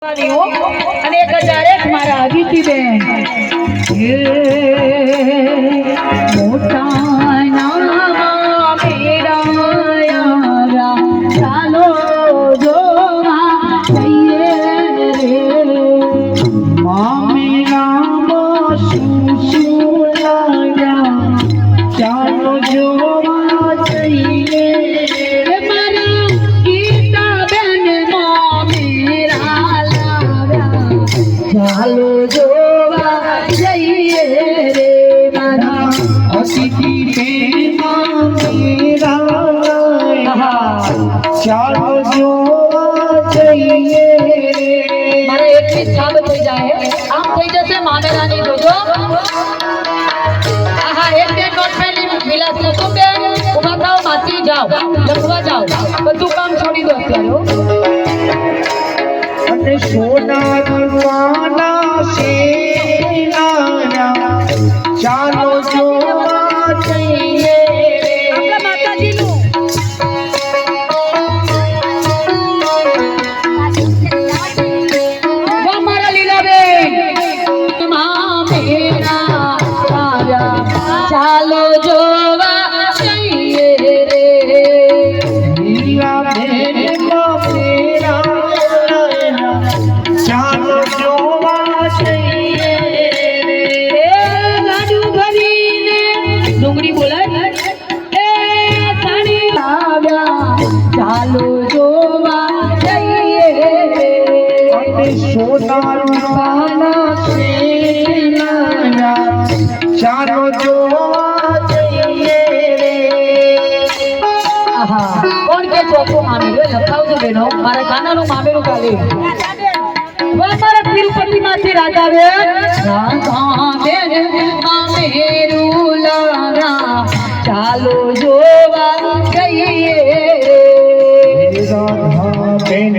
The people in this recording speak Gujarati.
અને 1001 મારા અદિતિબેન મોટા નામા મેરા ચાલો જોવા જઈએ રે મામેરા શું લાગ્યા ચાલો જોવા જઈએ ચાલો જોવા જઈએ રે મારા અતિથિબેન મેરા ચાલો જોવા જઈએ મારા એટલી છાપ થઈ જાય આમ થઈ જશે મામેરાની જોજો આહા એક બે નોટ પેલી વિલાસ નતો બેન ઉભા થાઓ માથી જાઓ લખવા જાઓ બધું કામ છોડી દો અત્યારે સોના રૂપાના શેરાના ચાલો જોવા જઈએ આપણા માતાજીનું વાહ મારા લીલાબેન મામેરા ચાલો જોવા જઈએ રે લીલાબેન ચાલો જોવા જઈએ ગાડું ભરીને ડુંગળી બોલાય એ સાડી આવ્યા ચાલો જોવા જઈએ અને સોના રૂપાના શેરાના ચાલો જોવા જઈએ આહા કોણ કે ચોખ્ખું મામેરું લખાવજો બેનો મારા કાનાનું મામેરું કાલે મારા તિરુપતિ માંથી રાજા બેન મામેરું લારા ચાલો જોવા જઈએ રાધા બેન